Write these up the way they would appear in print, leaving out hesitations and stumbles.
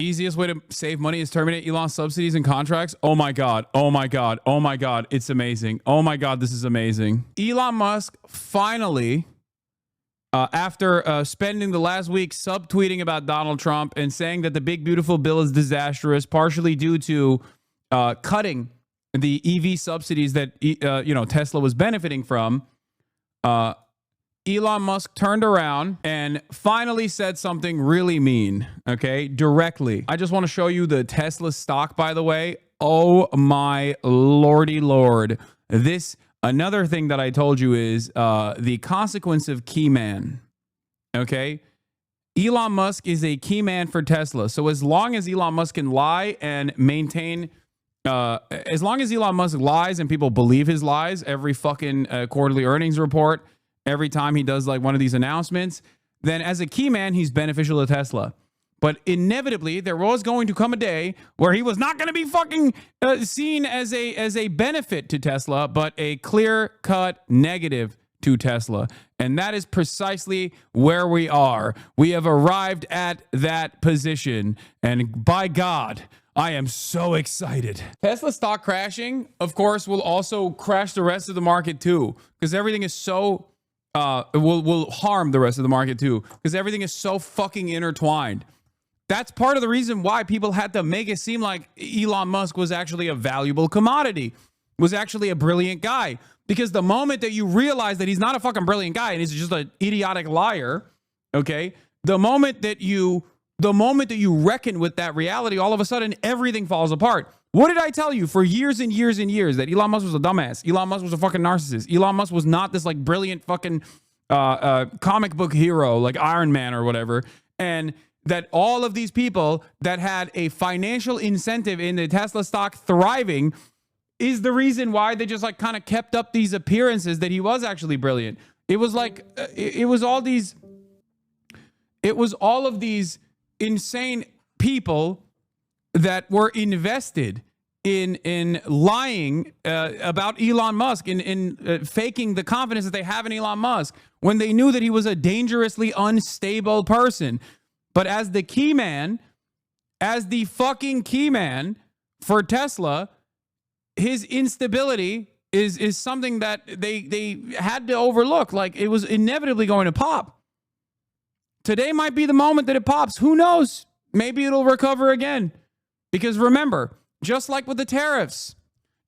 Easiest way to save money is terminate Elon's subsidies and contracts. Oh my God. Oh my God. Oh my God. It's amazing. Oh my God. This is amazing. Elon Musk finally, after spending the last week subtweeting about Donald Trump and saying that the big beautiful bill is disastrous, partially due to cutting the EV subsidies that Tesla was benefiting from, Elon Musk turned around and finally said something really mean, okay, directly. I just want to show you the Tesla stock, by the way. Oh my lordy lord. Another thing that I told you is the consequence of key man, okay? Elon Musk is a key man for Tesla. So as long as Elon Musk can lie and maintain, as long as Elon Musk lies and people believe his lies, every fucking quarterly earnings report, every time he does like one of these announcements, then as a key man, he's beneficial to Tesla. But inevitably, there was going to come a day where he was not going to be fucking seen as a benefit to Tesla, but a clear-cut negative to Tesla. And that is precisely where we are. We have arrived at that position. And by God, I am so excited. Tesla stock crashing, of course, will also crash the rest of the market too, because everything is so... will harm the rest of the market too, because everything is so fucking intertwined. That's part of the reason why people had to make it seem like Elon Musk was actually a valuable commodity, was actually a brilliant guy. Because the moment that you realize that he's not a fucking brilliant guy and he's just an idiotic liar, okay, the moment that you reckon with that reality, all of a sudden everything falls apart. What did I tell you for years and years and years? That Elon Musk was a dumbass. Elon Musk was a fucking narcissist. Elon Musk was not this like brilliant fucking comic book hero like Iron Man or whatever. And that all of these people that had a financial incentive in the Tesla stock thriving is the reason why they just like kind of kept up these appearances that he was actually brilliant. It was like, it was all of these insane people that were invested in lying about Elon Musk, in faking the confidence that they have in Elon Musk when they knew that he was a dangerously unstable person. But as the key man, as the fucking key man for Tesla, his instability is something that they had to overlook. Like, it was inevitably going to pop. Today might be the moment that it pops. Who knows? Maybe it'll recover again. Because remember, just like with the tariffs,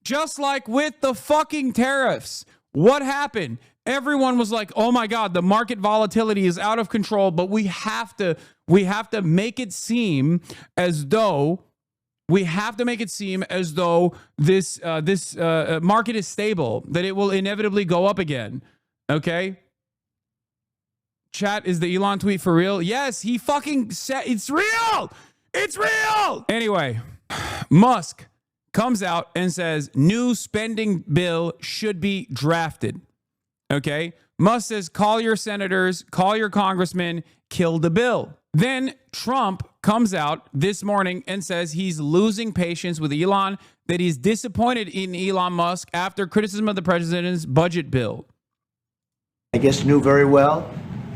just like with the fucking tariffs, what happened? Everyone was like, oh my God, the market volatility is out of control, but we have to make it seem as though this market is stable, that it will inevitably go up again. Okay? Chat, is the Elon tweet for real? Yes, he fucking said it's real. It's real. Anyway, Musk comes out and says new spending bill should be drafted. Okay? Musk says, call your senators, call your congressmen, kill the bill. Then Trump comes out this morning and says he's losing patience with Elon, that he's disappointed in Elon Musk after criticism of the president's budget bill. I guess knew very well.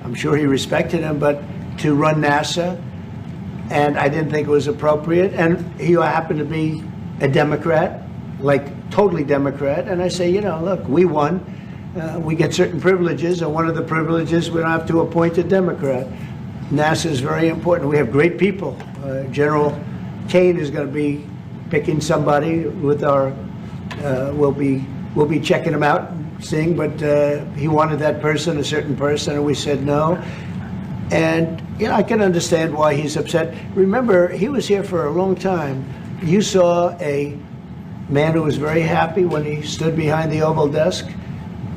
I'm sure he respected him, but to run NASA, and I didn't think it was appropriate. And he happened to be a Democrat, like totally Democrat. And I say, you know, look, we won. We get certain privileges, and one of the privileges, we don't have to appoint a Democrat. NASA is very important. We have great people. General Kane is going to be picking somebody with our. We'll be checking him out, seeing. But he wanted that person, a certain person, and we said no. And you know, I can understand why he's upset. Remember, he was here for a long time. You saw a man who was very happy when he stood behind the Oval desk.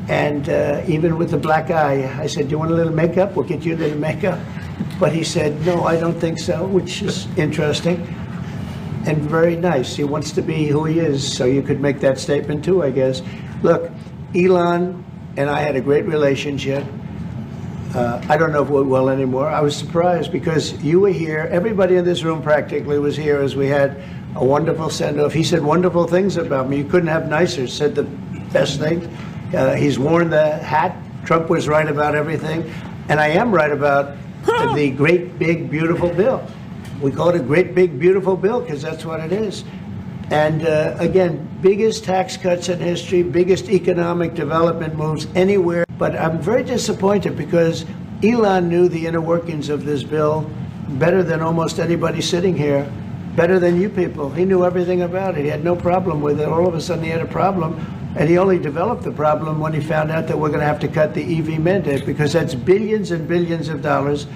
And even with the black eye, I said, do you want a little makeup? We'll get you a little makeup. But he said, no, I don't think so, which is interesting and very nice. He wants to be who he is, so you could make that statement too, I guess. Look, Elon and I had a great relationship. I don't know if we're well anymore. I was surprised because you were here. Everybody in this room practically was here as we had a wonderful send-off. He said wonderful things about me. You couldn't have nicer. Said the best thing. He's worn the hat. Trump was right about everything. And I am right about the great, big, beautiful bill. We call it a great, big, beautiful bill because that's what it is. And again, biggest tax cuts in history, biggest economic development moves anywhere. But I'm very disappointed because Elon knew the inner workings of this bill better than almost anybody sitting here, better than you people. He knew everything about it. He had no problem with it. All of a sudden he had a problem, and he only developed the problem when he found out that we're going to have to cut the EV mandate, because that's billions and billions of dollars,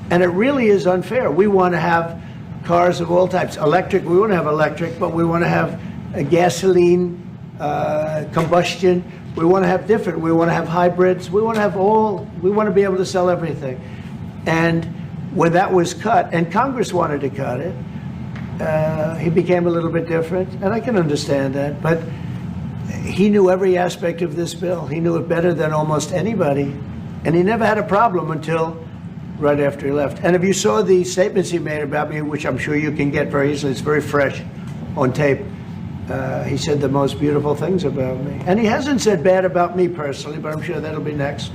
and it really is unfair. We want to have cars of all types. Electric, we want to have electric, but we want to have a gasoline, combustion. We want to have different. We want to have hybrids. We want to have all. We want to be able to sell everything. And when that was cut, and Congress wanted to cut it, he became a little bit different, and I can understand that. But he knew every aspect of this bill. He knew it better than almost anybody, and he never had a problem until right after he left. And if you saw the statements he made about me, which I'm sure you can get very easily, it's very fresh on tape. He said the most beautiful things about me, and he hasn't said bad about me personally, but I'm sure that'll be next.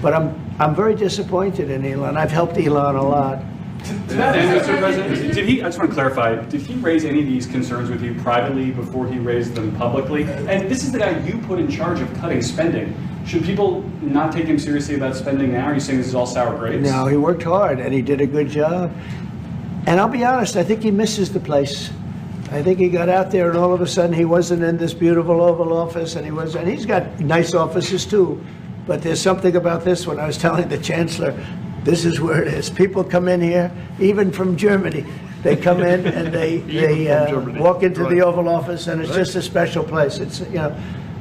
But I'm very disappointed in Elon. I've helped Elon a lot. Mr. President, did he? I just want to clarify. Did he raise any of these concerns with you privately before he raised them publicly? And this is the guy you put in charge of cutting spending. Should people not take him seriously about spending now? Are you saying this is all sour grapes? No, he worked hard and he did a good job. And I'll be honest, I think he misses the place. I think he got out there and all of a sudden he wasn't in this beautiful Oval Office, and he's got nice offices too. But there's something about this one. I was telling the Chancellor, this is where it is. People come in here, even from Germany. They come in and they walk into the Oval Office, and it's just a special place. It's, you know,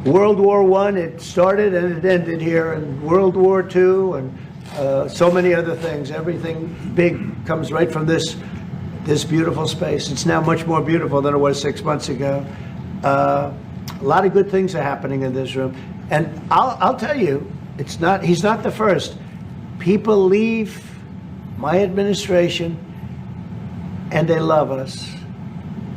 World War I, it started and it ended here, and World War II, and so many other things. Everything big comes right from this beautiful space. It's now much more beautiful than it was 6 months ago. A lot of good things are happening in this room. And I'll tell you, he's not the first. People leave my administration and they love us.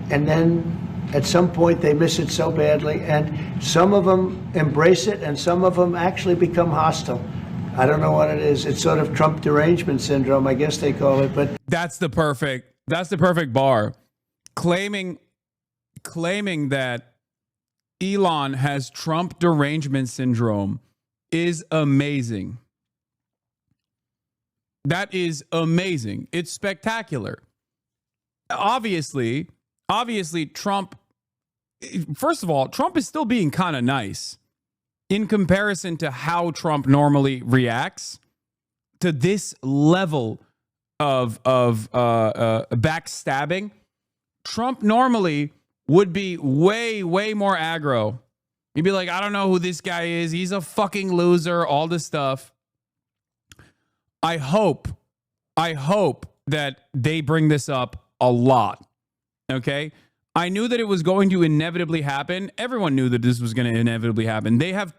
And then at some point they miss it so badly, and some of them embrace it and some of them actually become hostile. I don't know what it is. It's sort of Trump derangement syndrome, I guess they call it. But That's the perfect bar. Claiming that Elon has Trump derangement syndrome is amazing. That is amazing. It's spectacular. Obviously, Trump, first of all, Trump is still being kind of nice in comparison to how Trump normally reacts to this level of backstabbing. Trump normally would be way more aggro. He'd be like, I don't know who this guy is. He's a fucking loser, all this stuff. I hope that they bring this up a lot. Okay? I knew that it was going to inevitably happen. Everyone knew that this was going to inevitably happen. They have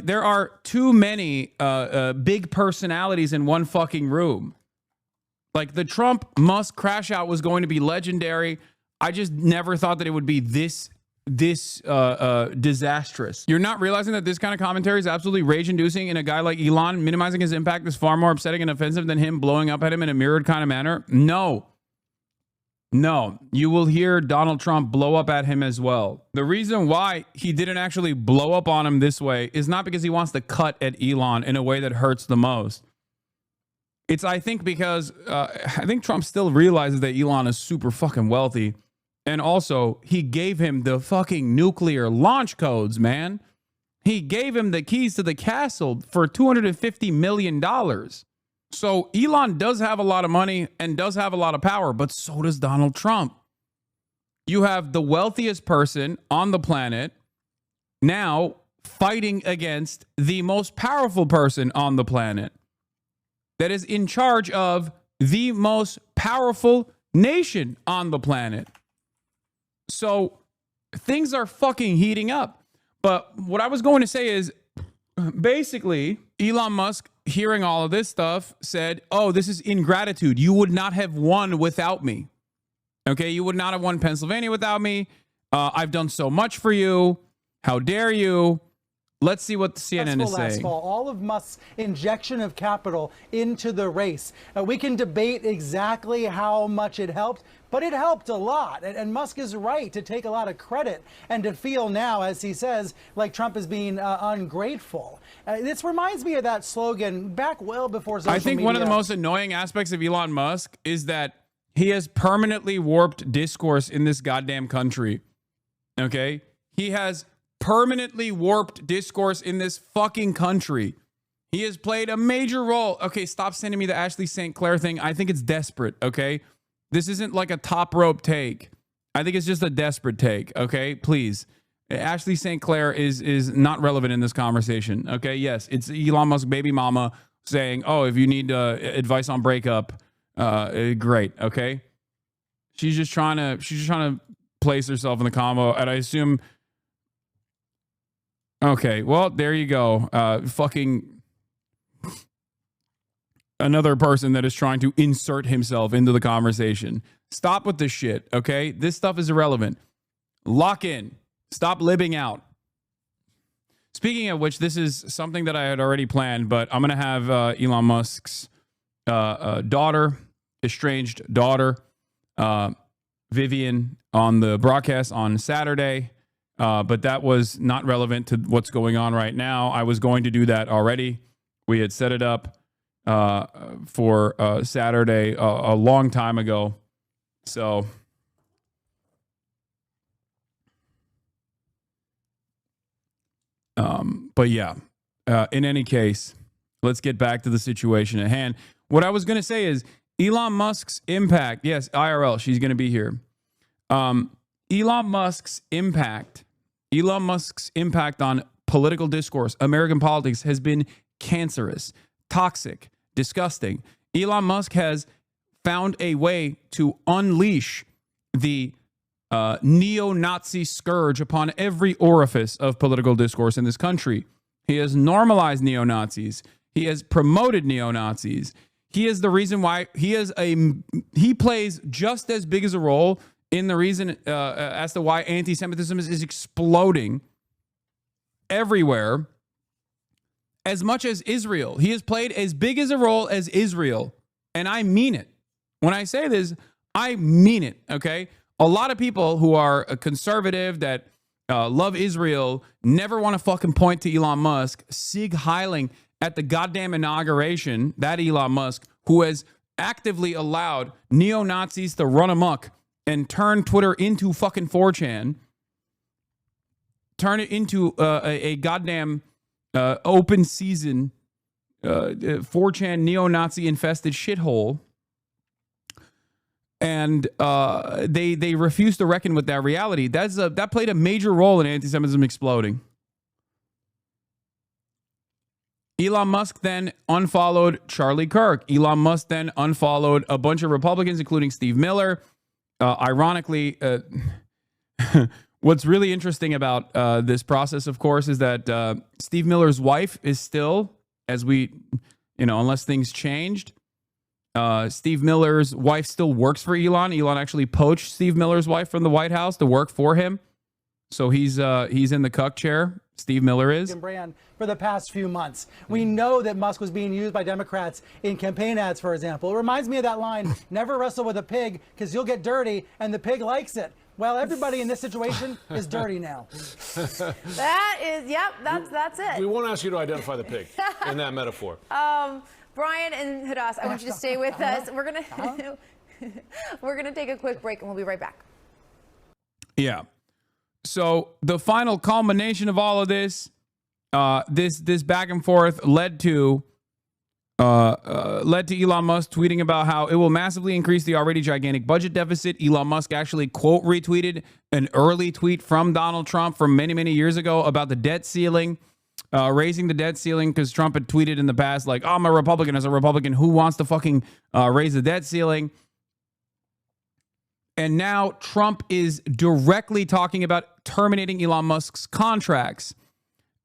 there are too many big personalities in one fucking room. Like, the Trump-Musk crash out was going to be legendary. I just never thought that it would be this disastrous. You're not realizing that this kind of commentary is absolutely rage-inducing in a guy like Elon. Minimizing his impact is far more upsetting and offensive than him blowing up at him in a mirrored kind of manner. No, you will hear Donald Trump blow up at him as well. The reason why he didn't actually blow up on him this way is not because he wants to cut at Elon in a way that hurts the most. It's, I think, because I think Trump still realizes that Elon is super fucking wealthy. And also, he gave him the fucking nuclear launch codes, man. He gave him the keys to the castle for $250 million. So Elon does have a lot of money and does have a lot of power, but so does Donald Trump. You have the wealthiest person on the planet now fighting against the most powerful person on the planet that is in charge of the most powerful nation on the planet. So things are fucking heating up. But what I was going to say is, basically, Elon Musk, hearing all of this stuff, said, oh, this is ingratitude. You would not have won without me. Okay, you would not have won Pennsylvania without me. I've done so much for you. How dare you? Let's see what the CNN is last saying. fall, all of Musk's injection of capital into the race. We can debate exactly how much it helped, but it helped a lot. And Musk is right to take a lot of credit and to feel now, as he says, like Trump is being ungrateful. This reminds me of that slogan back well before social media. I think one of the most annoying aspects of Elon Musk is that he has permanently warped discourse in this goddamn country. Okay? He has permanently warped discourse in this fucking country. He has played a major role. Okay, stop sending me the Ashley St. Clair thing. I think it's desperate, okay? This isn't like a top rope take. I think it's just a desperate take, okay? Please. Ashley St. Clair is not relevant in this conversation, okay? Yes, it's Elon Musk baby mama saying, oh, if you need advice on breakup, great, okay? She's just trying to place herself in the combo, and I assume. Okay, well, there you go. Fucking another person that is trying to insert himself into the conversation. Stop with this shit, okay? This stuff is irrelevant. Lock in. Stop libbing out. Speaking of which, this is something that I had already planned, but I'm going to have Elon Musk's daughter, estranged daughter, Vivian, on the broadcast on Saturday. But that was not relevant to what's going on right now. I was going to do that already. We had set it up for Saturday a long time ago. So, but yeah, in any case, let's get back to the situation at hand. What I was going to say is Elon Musk's impact. Yes, IRL, she's going to be here. Elon Musk's impact on political discourse, American politics, has been cancerous, toxic, disgusting. Elon Musk has found a way to unleash the neo-Nazi scourge upon every orifice of political discourse in this country. He has normalized neo-Nazis. He has promoted neo-Nazis. He is the reason why he plays just as big as a role in the reason as to why anti-Semitism is exploding everywhere as much as Israel. He has played as big as a role as Israel. And I mean it. When I say this, I mean it, okay? A lot of people who are conservative that love Israel never want to fucking point to Elon Musk, Sieg Heiling at the goddamn inauguration, that Elon Musk, who has actively allowed neo-Nazis to run amok and turn Twitter into fucking 4chan, turn it into a goddamn open season 4chan neo-Nazi infested shithole. And they refuse to reckon with that reality. That played a major role in anti-Semitism exploding. Elon Musk then unfollowed Charlie Kirk. Elon Musk then unfollowed a bunch of Republicans, including Steve Miller. Ironically, what's really interesting about this process, of course, is that Steve Miller's wife is still, unless things changed, Steve Miller's wife still works for Elon. Elon actually poached Steve Miller's wife from the White House to work for him. So he's in the cuck chair. Steve Miller is. Brand for the past few months. We know that Musk was being used by Democrats in campaign ads, for example. It reminds me of that line, never wrestle with a pig because you'll get dirty and the pig likes it. Well, everybody in this situation is dirty now. That is, yep, that's it. We won't ask you to identify the pig in that metaphor. Brian and Hadas, I want you to stay with us. We're gonna take a quick break and we'll be right back. Yeah. So the final culmination of all of this, this back and forth led to Elon Musk tweeting about how it will massively increase the already gigantic budget deficit. Elon Musk actually quote retweeted an early tweet from Donald Trump from many, many years ago about the debt ceiling, raising the debt ceiling, because Trump had tweeted in the past like, oh, I'm a Republican. As a Republican, who wants to fucking raise the debt ceiling? And now Trump is directly talking about terminating Elon Musk's contracts.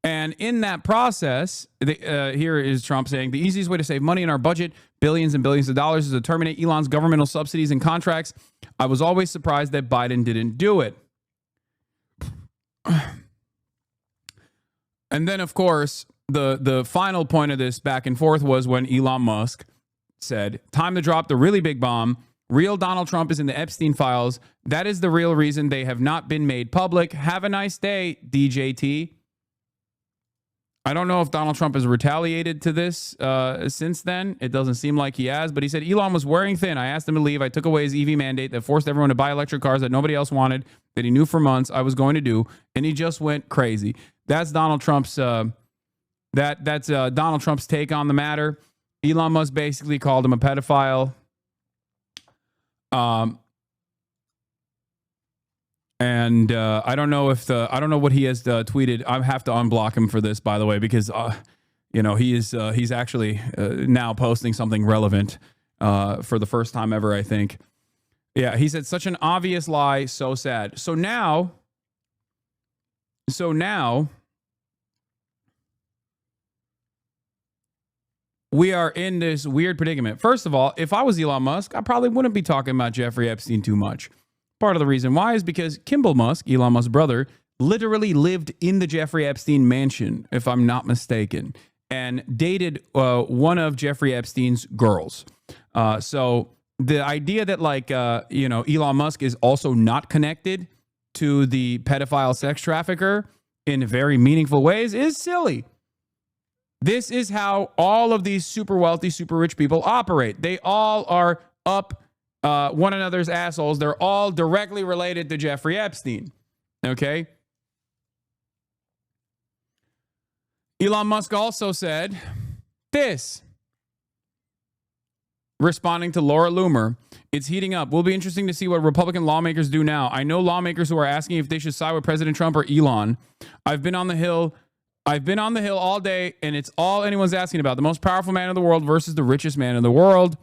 And in that process, here is Trump saying, the easiest way to save money in our budget, billions and billions of dollars, is to terminate Elon's governmental subsidies and contracts. I was always surprised that Biden didn't do it. And then, of course, the final point of this back and forth was when Elon Musk said, time to drop the really big bomb. Real Donald Trump is in the Epstein files. That is the real reason they have not been made public. Have a nice day, DJT. I don't know if Donald Trump has retaliated to this since then. It doesn't seem like he has, but he said Elon was wearing thin. I asked him to leave. I took away his EV mandate that forced everyone to buy electric cars that nobody else wanted, that he knew for months I was going to do, and he just went crazy. That's Donald Trump's Donald Trump's take on the matter. Elon Musk basically called him a pedophile. And I don't know what he has tweeted. I have to unblock him for this, by the way, because he's actually now posting something relevant for the first time ever, I think. Yeah, he said such an obvious lie, so sad. So now we are in this weird predicament. First of all, if I was Elon Musk, I probably wouldn't be talking about Jeffrey Epstein too much. Part of the reason why is because Kimball Musk, Elon Musk's brother, literally lived in the Jeffrey Epstein mansion, if I'm not mistaken, and dated one of Jeffrey Epstein's girls. So the idea that Elon Musk is also not connected to the pedophile sex trafficker in very meaningful ways is silly. This is how all of these super wealthy, super rich people operate. They all are up one another's assholes. They're all directly related to Jeffrey Epstein. Okay? Elon Musk also said this, responding to Laura Loomer, it's heating up. Will be interesting to see what Republican lawmakers do now. I know lawmakers who are asking if they should side with President Trump or Elon. I've been on the Hill all day, and it's all anyone's asking about. The most powerful man in the world versus the richest man in the world.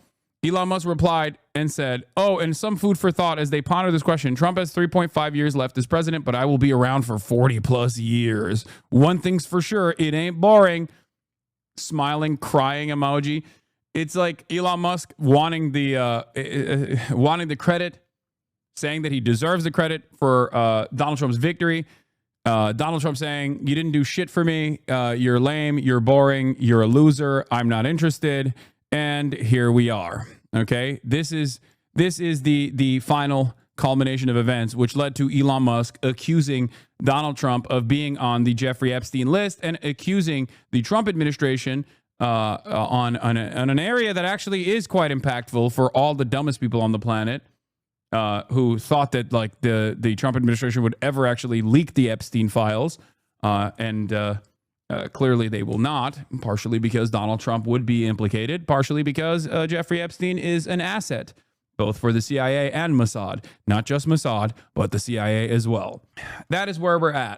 Elon Musk replied and said, and some food for thought as they ponder this question. Trump has 3.5 years left as president, but I will be around for 40 plus years. One thing's for sure, it ain't boring. Smiling, crying emoji. It's like Elon Musk wanting the credit, saying that he deserves the credit for Donald Trump's victory. Donald Trump saying, you didn't do shit for me. You're lame. You're boring. You're a loser. I'm not interested. And here we are. Okay. This is the final culmination of events, which led to Elon Musk accusing Donald Trump of being on the Jeffrey Epstein list and accusing the Trump administration on an area that actually is quite impactful for all the dumbest people on the planet. Who thought that the Trump administration would ever actually leak the Epstein files, and clearly they will not, partially because Donald Trump would be implicated, partially because Jeffrey Epstein is an asset, both for the CIA and Mossad. Not just Mossad, but the CIA as well. That is where we're at.